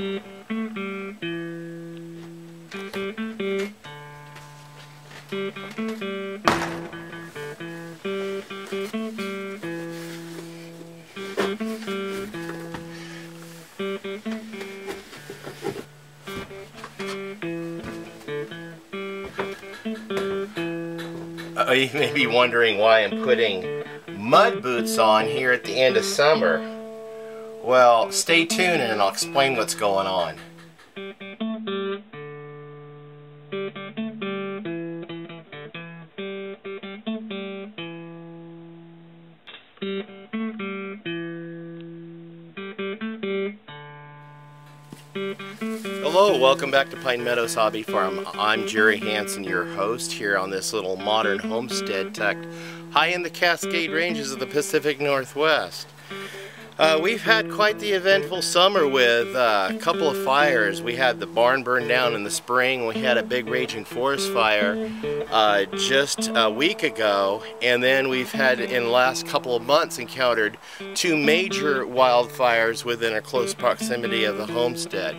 You may be wondering why I'm putting mud boots on here at the end of summer. Well, stay tuned and I'll explain what's going on. Hello, welcome back to Pine Meadows Hobby Farm. I'm Jerry Hansen, your host here on this little modern homestead tucked high in the Cascade Ranges of the Pacific Northwest. We've had quite the eventful summer with a couple of fires. We had the barn burn down in the spring. We had a big raging forest fire just a week ago, and then we've had in the last couple of months encountered two major wildfires within a close proximity of the homestead.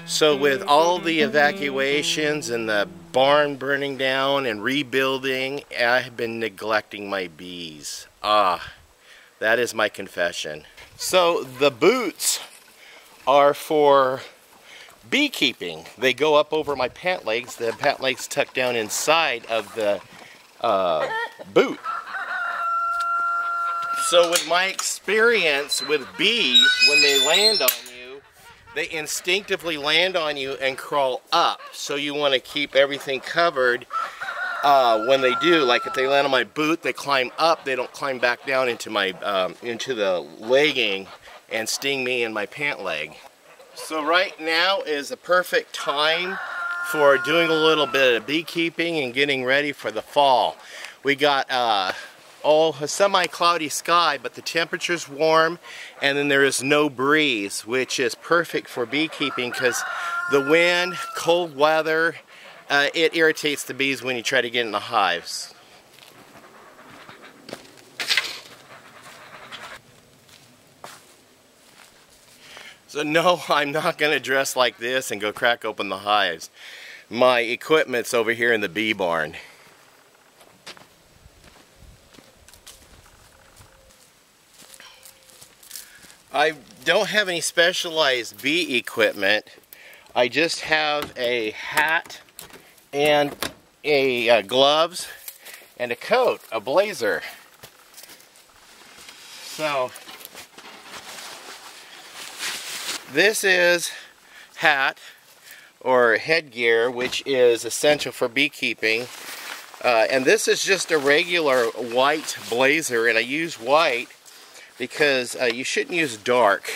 So with all the evacuations and the barn burning down and rebuilding, I have been neglecting my bees. That is my confession. So the boots are for beekeeping. They go up over my pant legs. The pant legs tuck down inside of the boot. So with my experience with bees, when they land on you, they instinctively land on you and crawl up. So you want to keep everything covered when they do. Like if they land on my boot, they climb up. They don't climb back down into my into the legging and sting me in my pant leg. So right now is the perfect time for doing a little bit of beekeeping and getting ready for the fall. We got a semi-cloudy sky, but the temperature's warm, and then there is no breeze, which is perfect for beekeeping because the wind, cold weather, it irritates the bees when you try to get in the hives. So no, I'm not going to dress like this and go crack open the hives. My equipment's over here in the bee barn. I don't have any specialized bee equipment. I just have a hat and a gloves and a coat, a blazer. So this is hat or headgear, which is essential for beekeeping. And this is just a regular white blazer, and I use white because you shouldn't use dark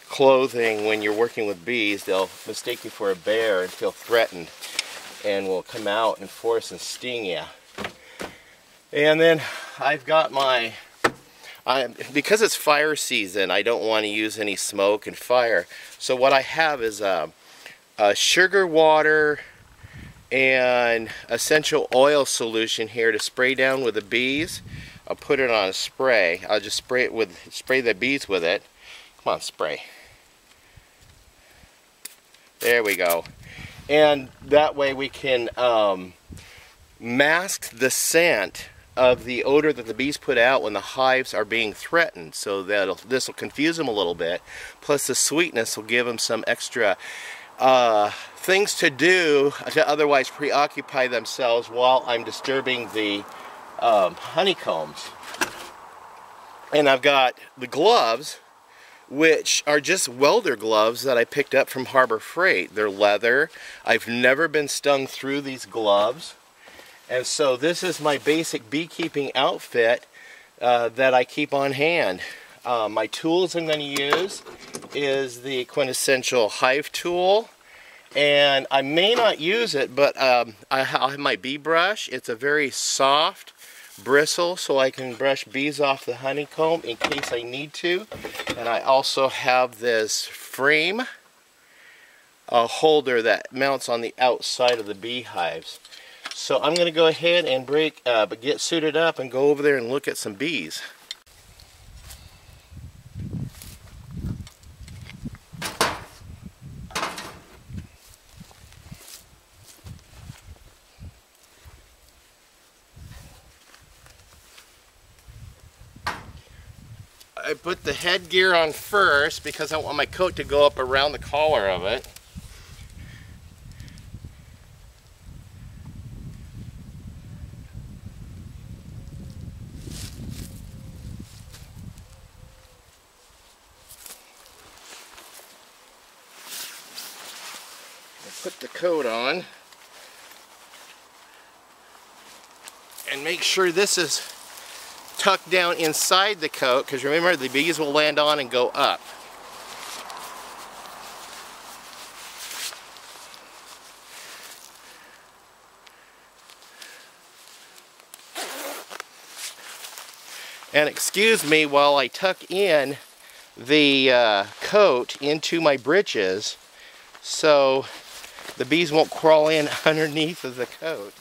clothing when you're working with bees. They'll mistake you for a bear and feel threatened and will come out and force and sting you. And then I've got my, because it's fire season, I don't want to use any smoke and fire. So what I have is a sugar water and essential oil solution here to spray down with the bees. I'll put it on a spray. I'll just spray the bees with it. Come on, spray. There we go. And that way we can mask the scent of the odor that the bees put out when the hives are being threatened. So this will confuse them a little bit. Plus the sweetness will give them some extra things to do to otherwise preoccupy themselves while I'm disturbing the honeycombs. And I've got the gloves, which are just welder gloves that I picked up from Harbor Freight. They're leather. I've never been stung through these gloves. And so this is my basic beekeeping outfit that I keep on hand. My tools I'm going to use is the quintessential Hive tool. And I may not use it, but I'll have my bee brush. It's a very soft bristle, so I can brush bees off the honeycomb in case I need to. And I also have this frame holder that mounts on the outside of the beehives. So I'm going to go ahead and get suited up and go over there and look at some bees. I put the headgear on first because I want my coat to go up around the collar of it. Put the coat on and make sure this is tucked down inside the coat, because remember, the bees will land on and go up. And excuse me while I tuck in the coat into my breeches so the bees won't crawl in underneath of the coat.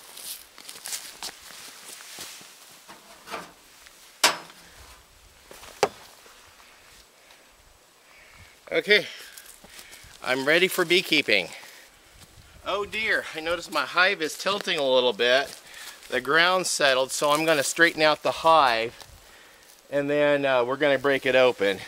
Okay, I'm ready for beekeeping. Oh dear, I noticed my hive is tilting a little bit. The ground settled, so I'm going to straighten out the hive and then we're going to break it open.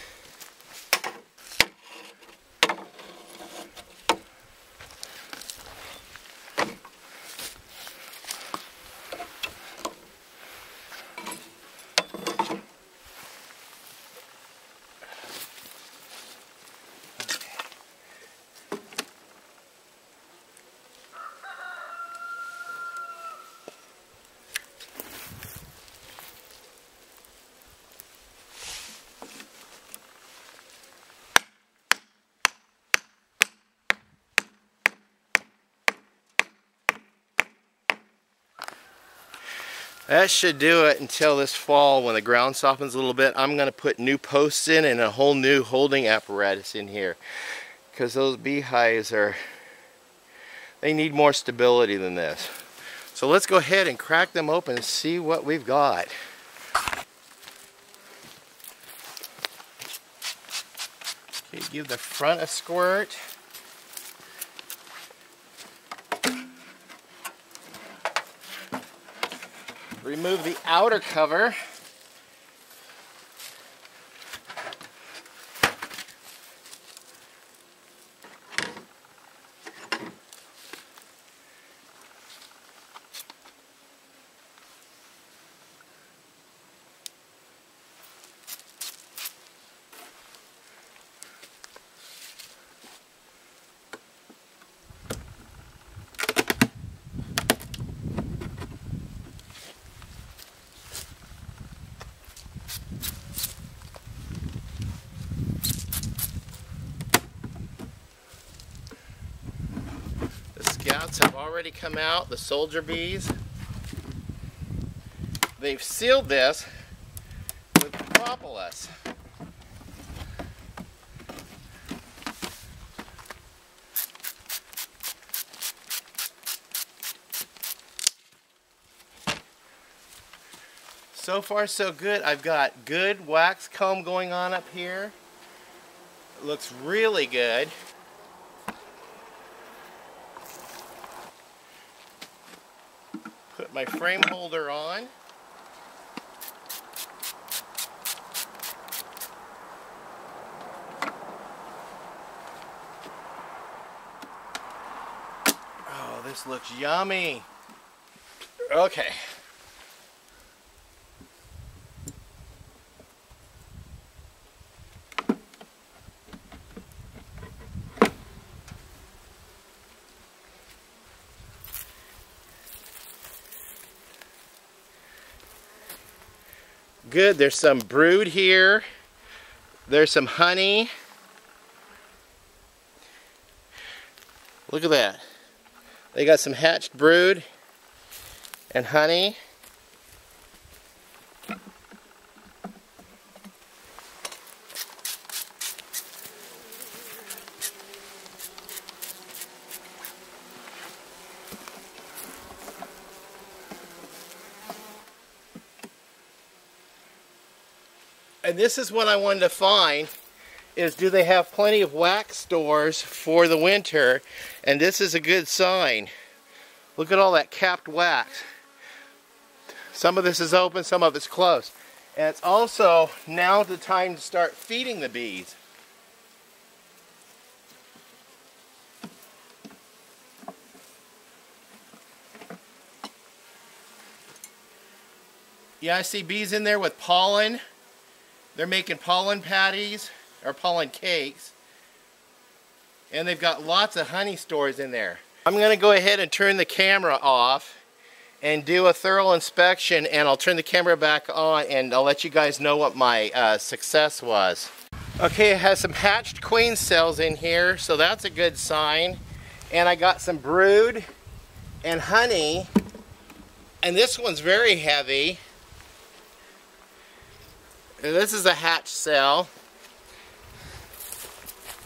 That should do it until this fall when the ground softens a little bit. I'm going to put new posts in and a whole new holding apparatus in here, because those beehives they need more stability than this. So let's go ahead and crack them open and see what we've got. Okay, give the front a squirt. Remove the outer cover. Scouts have already come out, the soldier bees. They've sealed this with propolis. So far so good. I've got good wax comb going on up here. It looks really good. Put my frame holder on. Oh, this looks yummy. Okay. Good, there's some brood here. There's some honey. Look at that. They got some hatched brood and honey. And this is what I wanted to find, is do they have plenty of wax stores for the winter? And this is a good sign. Look at all that capped wax. Some of this is open, some of it's closed. And it's also now the time to start feeding the bees. Yeah, I see bees in there with pollen. They're making pollen patties or pollen cakes. And they've got lots of honey stores in there. I'm going to go ahead and turn the camera off and do a thorough inspection, and I'll turn the camera back on and I'll let you guys know what my success was. Okay, it has some hatched queen cells in here, so that's a good sign. And I got some brood and honey, and this one's very heavy. And this is a hatched cell.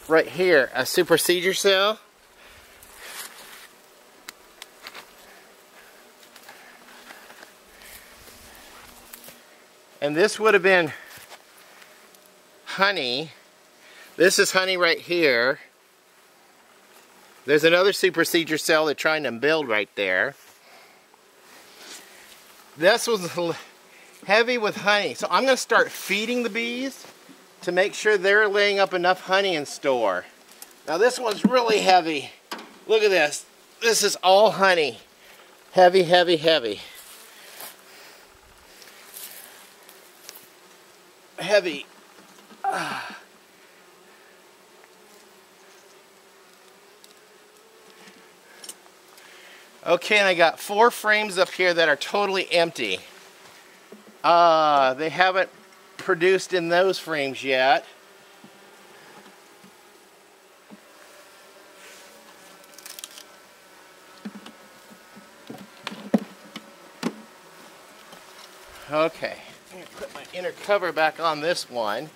Right here, a supersedure cell. And this would have been honey. This is honey right here. There's another supersedure cell they're trying to build right there. This was heavy with honey. So I'm going to start feeding the bees to make sure they're laying up enough honey in store. Now this one's really heavy. Look at this. This is all honey. Heavy, heavy, heavy. Heavy. Okay, and I got 4 frames up here that are totally empty. They haven't produced in those frames yet. Okay, I'm going to put my inner cover back on this one.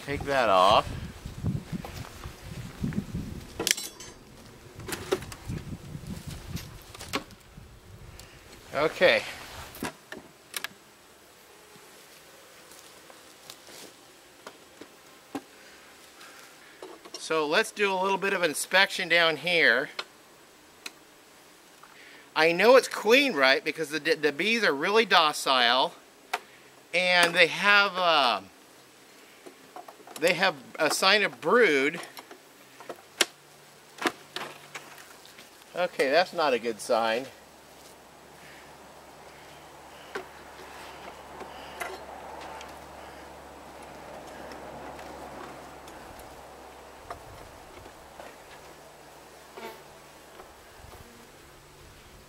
Take that off. Okay. So let's do a little bit of inspection down here. I know it's queen right because the bees are really docile, and they have a sign of brood. Okay, that's not a good sign.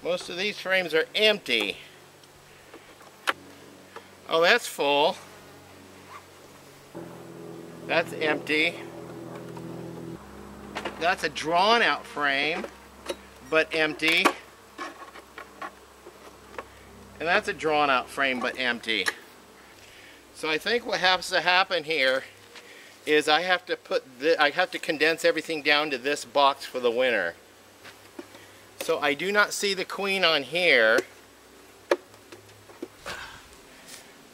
Most of these frames are empty. Oh, that's full. That's empty. That's a drawn out frame, but empty. And that's a drawn out frame, but empty. So I think what has to happen here is I have to condense everything down to this box for the winter. So I do not see the queen on here.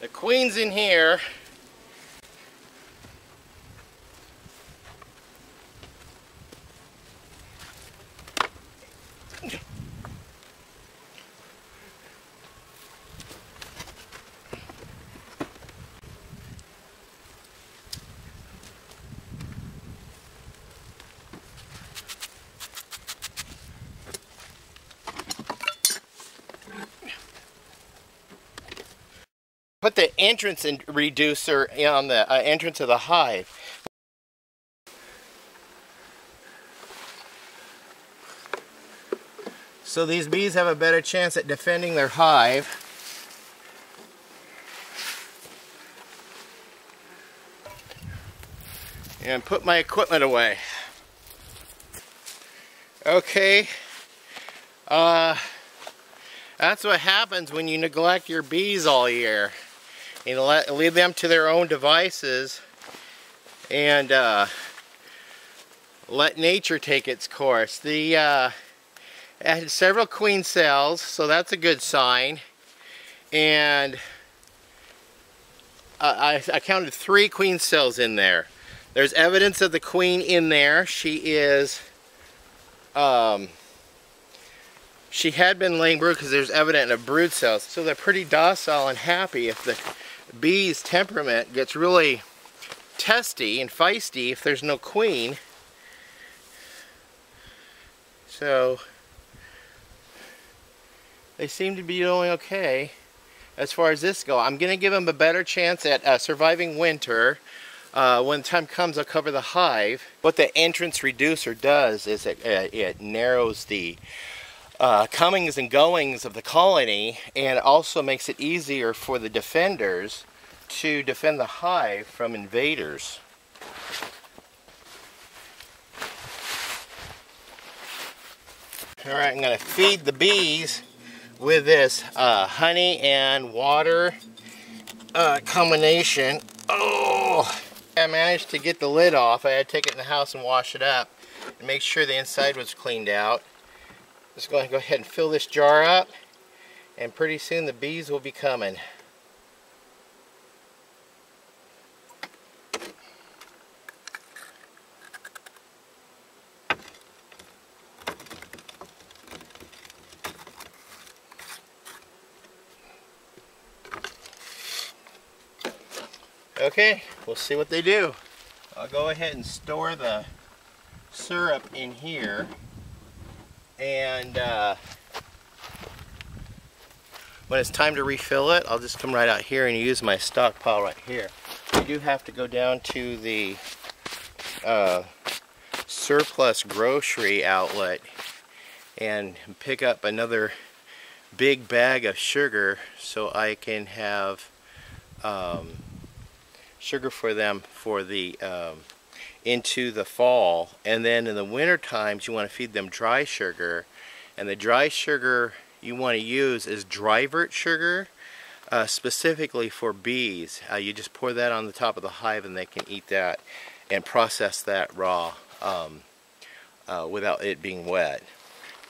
The queen's in here. Put the entrance reducer on the entrance of the hive. So these bees have a better chance at defending their hive. And put my equipment away. Okay. That's what happens when you neglect your bees all year. You leave them to their own devices and let nature take its course. The It had several queen cells, so that's a good sign. And I counted 3 queen cells in there. There's evidence of the queen in there. She is, she had been laying brood because there's evidence of brood cells. So they're pretty docile and happy. If the bee's temperament gets really testy and feisty if there's no queen. So they seem to be doing okay as far as this goes. I'm going to give them a better chance at surviving winter. When time comes, I'll cover the hive. What the entrance reducer does is it narrows the comings and goings of the colony, and also makes it easier for the defenders to defend the hive from invaders. Alright, I'm going to feed the bees with this honey and water combination. Oh! I managed to get the lid off. I had to take it in the house and wash it up and make sure the inside was cleaned out. Just going to go ahead and fill this jar up, and pretty soon the bees will be coming. Okay, we'll see what they do. I'll go ahead and store the syrup in here, and when it's time to refill it, I'll just come right out here and use my stockpile right here. I do have to go down to the surplus grocery outlet and pick up another big bag of sugar so I can have sugar for them for the into the fall. And then in the winter times you want to feed them dry sugar, and the dry sugar you want to use is drivert sugar, specifically for bees. You just pour that on the top of the hive and they can eat that and process that raw without it being wet.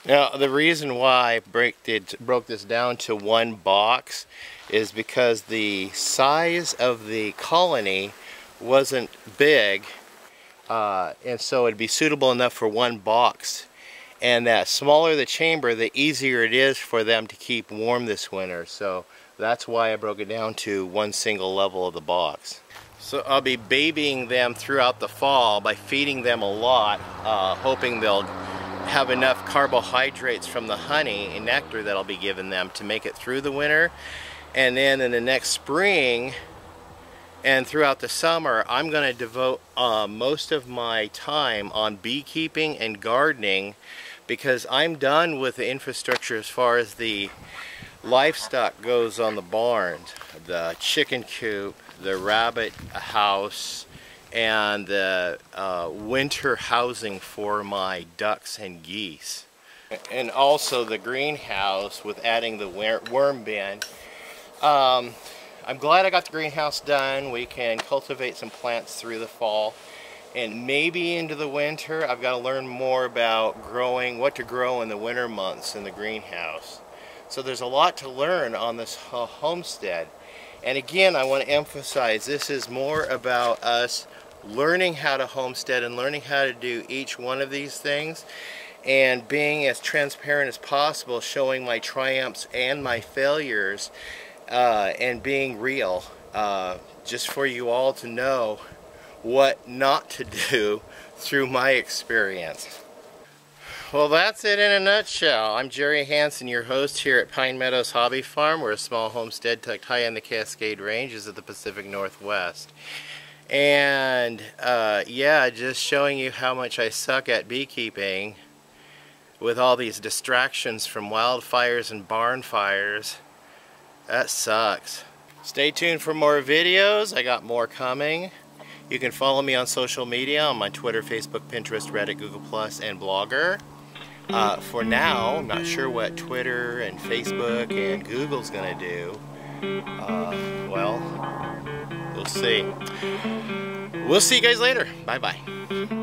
Now the reason why I broke this down to 1 box is because the size of the colony wasn't big, and so it'd be suitable enough for 1 box. And that smaller the chamber, the easier it is for them to keep warm this winter. So that's why I broke it down to 1 single level of the box. So I'll be babying them throughout the fall by feeding them a lot, hoping they'll have enough carbohydrates from the honey and nectar that I'll be giving them to make it through the winter. And then in the next spring and throughout the summer, I'm going to devote most of my time on beekeeping and gardening, because I'm done with the infrastructure as far as the livestock goes on the barns. The chicken coop, the rabbit house, and the winter housing for my ducks and geese. And also the greenhouse with adding the worm bin. I'm glad I got the greenhouse done. We can cultivate some plants through the fall, and maybe into the winter. I've got to learn more about growing, what to grow in the winter months in the greenhouse. So there's a lot to learn on this homestead. And again, I want to emphasize, this is more about us learning how to homestead and learning how to do each one of these things, and being as transparent as possible, showing my triumphs and my failures, and being real, just for you all to know what not to do through my experience. Well, that's it in a nutshell. I'm Jerry Hansen, your host here at Pine Meadows Hobby Farm. We're a small homestead tucked high in the Cascade Ranges of the Pacific Northwest. And yeah, just showing you how much I suck at beekeeping with all these distractions from wildfires and barn fires. That sucks. Stay tuned for more videos. I got more coming. You can follow me on social media on my Twitter, Facebook, Pinterest, Reddit, Google+, and Blogger. For now, I'm not sure what Twitter and Facebook and Google's gonna do. Well, we'll see. We'll see you guys later. Bye-bye.